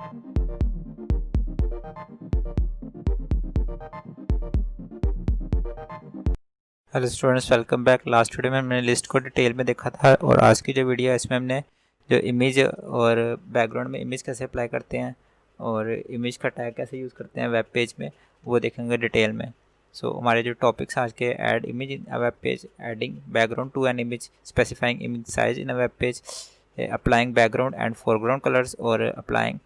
Hello students, welcome back. Last video में हमने list को डिटेल में देखा था और आज की जो वीडियो है इसमें हमने जो इमेज और बैकग्राउंड में इमेज कैसे अप्लाई करते हैं और इमेज का टैग कैसे यूज़ करते हैं वेब पेज में, वो देखेंगे डिटेल में। हमारे जो टॉपिक्स आज के: add image in a web page, adding background to an image, specifying image size in a web page, applying background and foreground colours और applying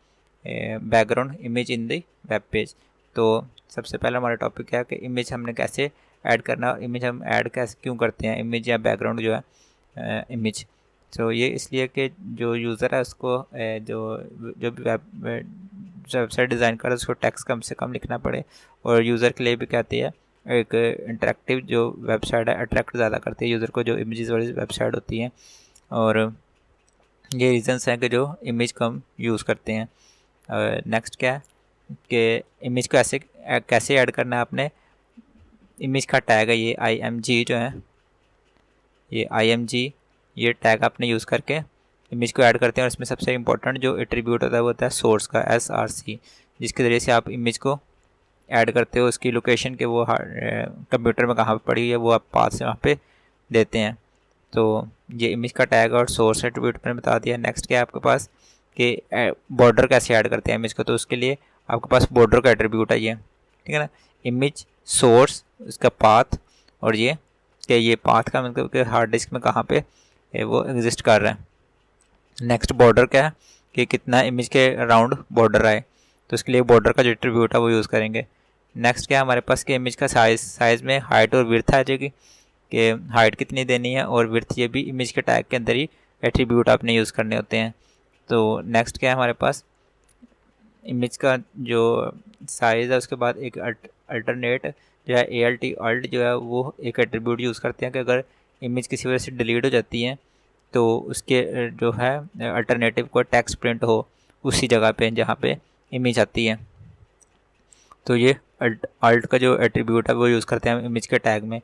background image in the web page. तो सबसे पहला हमारा topic है कि image हमने कैसे add करना। इमेज हम ऐड कैसे क्यों करते हैं, इमेज या बैकग्राउंड जो है इमेज। ये इसलिए कि जो यूज़र है उसको जो भी वेबसाइट डिज़ाइन कर रहा है उसको टेक्स्ट कम से कम लिखना पड़े, और यूज़र के लिए भी कहती है एक इंटरेक्टिव जो वेबसाइट है अट्रैक्ट ज़्यादा करती है यूज़र को जो इमेजेस वाली वेबसाइट होती हैं। और ये रीजंस हैं कि जो इमेज को हम यूज़ करते हैं। नेक्स्ट क्या है कि इमेज को कैसे ऐड करना है। आपने इमेज का टैग है ये img जो है, ये img ये टैग आपने यूज़ करके इमेज को ऐड करते हैं। और इसमें सबसे इंपॉर्टेंट जो एट्रीब्यूट होता है वो होता है सोर्स का src, जिसके ज़रिए से आप इमेज को ऐड करते हो। उसकी लोकेशन के वो कंप्यूटर में कहाँ पे पड़ी हुई है वो आप पास से वहाँ पे देते हैं। तो ये इमेज का टैग और सोर्स एट्रीब्यूट मैंने बता दिया। नेक्स्ट क्या है आपके पास कि बॉर्डर कैसे ऐड करते हैं इमेज को। तो उसके लिए आपके पास बॉर्डर का एट्रीब्यूट है ये, ठीक है ना। इमेज सोर्स, इसका पाथ, और ये पाथ का मतलब कि हार्ड डिस्क में कहाँ पे वो एग्जिस्ट कर रहा है। नेक्स्ट बॉर्डर क्या है कि कितना इमेज के अराउंड बॉर्डर आए, तो इसके लिए बॉर्डर का जो एट्रीब्यूट है वो यूज़ करेंगे। नेक्स्ट क्या है हमारे पास कि इमेज का साइज़ में हाइट और विड्थ आ जाएगी कि हाइट कितनी देनी है और विड्थ, ये भी इमेज के टैग के अंदर ही एट्रीब्यूट आपने यूज़ करने होते हैं। तो नेक्स्ट क्या है हमारे पास इमेज का जो साइज़ है उसके बाद एक अल्टरनेट जो है alt जो है वो एक एट्रीब्यूट यूज़ करते हैं कि अगर इमेज किसी वजह से डिलीट हो जाती है तो उसके जो है अल्टरनेटिव को टेक्स्ट प्रिंट हो उसी जगह पे जहाँ पे इमेज आती है। तो ये alt का जो एट्रीब्यूट है वो यूज़ करते हैं इमेज के टैग में।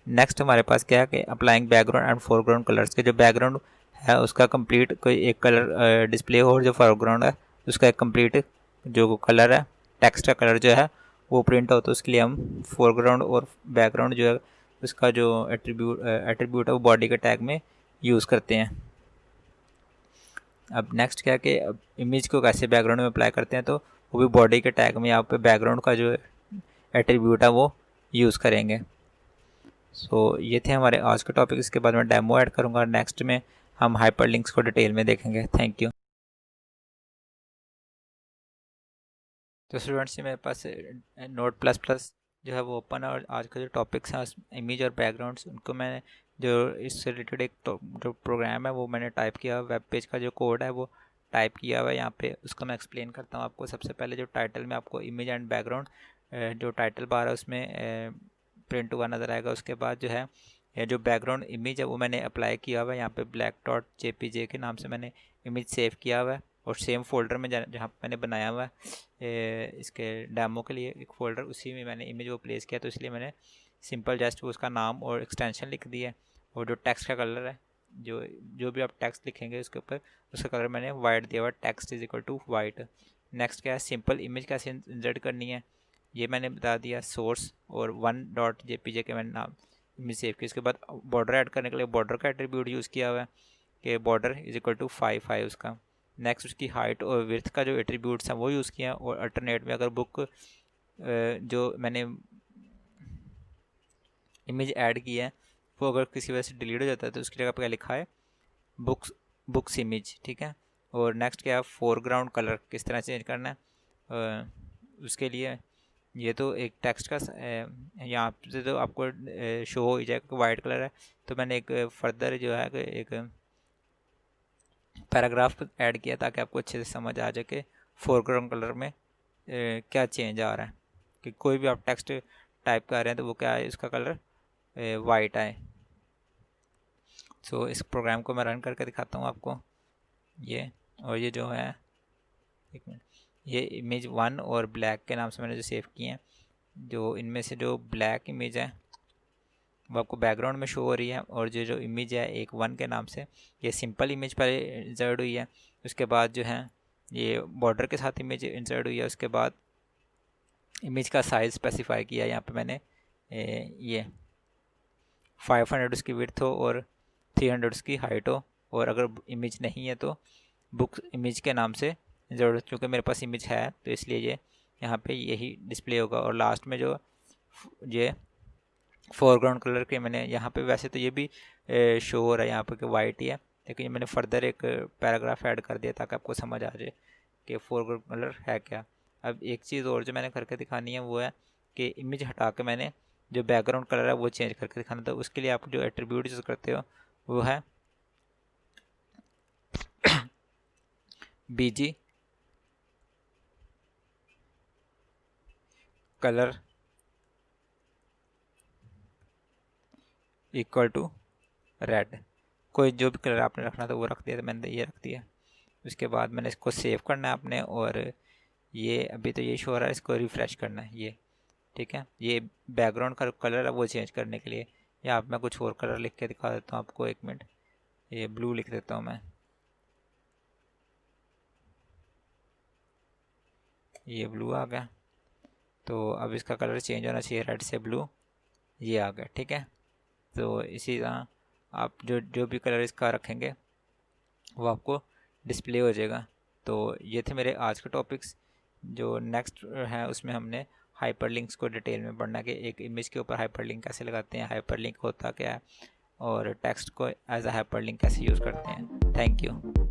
नेक्स्ट हमारे पास क्या है कि applying background and foreground colours के जो बैकग्राउंड है उसका कंप्लीट कोई एक कलर डिस्प्ले हो, और जो फोरग्राउंड है उसका एक कंप्लीट जो कलर है, टेक्स्ट का कलर जो है वो प्रिंट हो। तो उसके लिए हम फोरग्राउंड और बैकग्राउंड जो है उसका जो एट्रीब्यूट है वो बॉडी के टैग में यूज़ करते हैं। अब नेक्स्ट क्या है कि अब इमेज को कैसे बैकग्राउंड में अप्लाई करते हैं, तो वो भी बॉडी के टैग में यहाँ पे बैकग्राउंड का जो एट्रीब्यूट है वो यूज़ करेंगे। ये थे हमारे आज के टॉपिक। इसके बाद मैं डेमो ऐड करूँगा, नेक्स्ट में हम हाइपरलिंक्स को डिटेल में देखेंगे। Thank you. तो स्टूडेंट्स, मेरे पास नोट प्लस प्लस जो है वो ओपन है, और आज का जो टॉपिक्स हैं इमेज और बैकग्राउंड्स उनको मैं जो इससे रिलेटेड एक जो प्रोग्राम है वो मैंने टाइप किया, वेब पेज का जो कोड है वो टाइप किया हुआ है यहाँ पे। उसका मैं एक्सप्लेन करता हूँ आपको। सबसे पहले जो टाइटल में आपको इमेज एंड बैकग्राउंड जो टाइटल बार है उसमें प्रिंट हुआ नज़र आएगा। उसके बाद जो है जो बैकग्राउंड इमेज है वो मैंने अप्लाई किया हुआ है यहाँ पे ब्लैक डॉट JPG के नाम से मैंने इमेज सेव किया हुआ है, और सेम फोल्डर में जहाँ मैंने बनाया हुआ है इसके डेमो के लिए एक फ़ोल्डर, उसी में मैंने इमेज वो प्लेस किया। तो इसलिए मैंने सिंपल जस्ट उसका नाम और एक्सटेंशन लिख दिया है। और जो टेक्स्ट का कलर है, जो भी आप टेक्स्ट लिखेंगे उसके ऊपर उसका कलर मैंने वाइट दिया हुआ, text is equal to white. Next क्या है, सिंपल इमेज कैसे इंसर्ट करनी है ये मैंने बता दिया। सोर्स और 1.jpg के मैंने नाम इमेज सेव की। उसके बाद बॉर्डर ऐड करने के लिए बॉर्डर का एट्रीब्यूट यूज़ किया हुआ है कि बॉर्डर इज इक्वल टू 5 उसका। नेक्स्ट उसकी हाइट और विड्थ का जो एट्रीब्यूट्स हैं वो यूज़ किया है। और अल्टरनेट में अगर बुक जो मैंने इमेज ऐड की है वो अगर किसी वजह से डिलीट हो जाता है तो उसकी जगह पर क्या लिखा है, बुक्स इमेज, ठीक है। और नेक्स्ट क्या है, फोरग्राउंड कलर किस तरह चेंज करना है। उसके लिए ये तो एक टेक्स्ट का यहाँ से तो आपको शो हो ही जाएगा कि वाइट कलर है। तो मैंने एक फर्दर जो है एक पैराग्राफ ऐड किया ताकि आपको अच्छे से समझ आ जाए कि फोरग्राउंड कलर में क्या चेंज आ रहा है, कि कोई भी आप टेक्स्ट टाइप कर रहे हैं तो वो क्या है, इसका कलर वाइट आए। इस प्रोग्राम को मैं रन करके दिखाता हूँ आपको। और ये जो है, एक मिनट, ये इमेज 1 और ब्लैक के नाम से मैंने जो सेव किए हैं, जो इनमें से जो ब्लैक इमेज है वो आपको बैकग्राउंड में शो हो रही है, और जो इमेज है एक 1 के नाम से, ये सिंपल इमेज पर इंसर्ट हुई है। उसके बाद जो है ये बॉर्डर के साथ इमेज इंसर्ट हुई है। उसके बाद इमेज का साइज़ स्पेसिफाई किया यहाँ पे मैंने, ये 500 उसकी विड्थ हो और 300 उसकी हाइट हो, और अगर इमेज नहीं है तो बुक इमेज के नाम से ज़रूरत, चूँकि मेरे पास इमेज है तो इसलिए ये यहाँ पे यही डिस्प्ले होगा। और लास्ट में जो ये फोरग्राउंड कलर के मैंने यहाँ पे, वैसे तो ये भी शो हो रहा है यहाँ पे कि वाइट ही है, लेकिन ये मैंने फर्दर एक पैराग्राफ ऐड कर दिया ताकि आपको समझ आ जाए कि फोरग्राउंड कलर है क्या। अब एक चीज़ और जो मैंने करके दिखानी है वो है कि इमेज हटा के मैंने जो बैकग्राउंड कलर है वो चेंज करके दिखाना। तो उसके लिए आप जो एट्रीब्यूट यूज़ करते हो वो है BG colour equal to red. कोई जो भी कलर आपने रखना था वो रख दिया, तो मैंने ये रख दिया। उसके बाद मैंने इसको सेव करना है आपने, और ये अभी तो ये शो हो रहा है, इसको रिफ़्रेश करना है ये, ठीक है। ये बैकग्राउंड का कलर है वो चेंज करने के लिए, या आप मैं कुछ और कलर लिख के दिखा देता हूँ आपको, एक मिनट। ये ब्लू लिख देता हूँ मैं, ये ब्लू आ गया। तो अब इसका कलर चेंज होना चाहिए, रेड से ब्लू, ये आ गया, ठीक है। तो इसी तरह आप जो जो भी कलर इसका रखेंगे वो आपको डिस्प्ले हो जाएगा। तो ये थे मेरे आज के टॉपिक्स। जो नेक्स्ट है उसमें हमने हाइपरलिंक्स को डिटेल में पढ़ना कि एक इमेज के ऊपर हाइपरलिंक कैसे लगाते हैं, हाइपरलिंक होता क्या है, और टेक्स्ट को एज अ हाइपरलिंक कैसे यूज़ करते हैं। Thank you.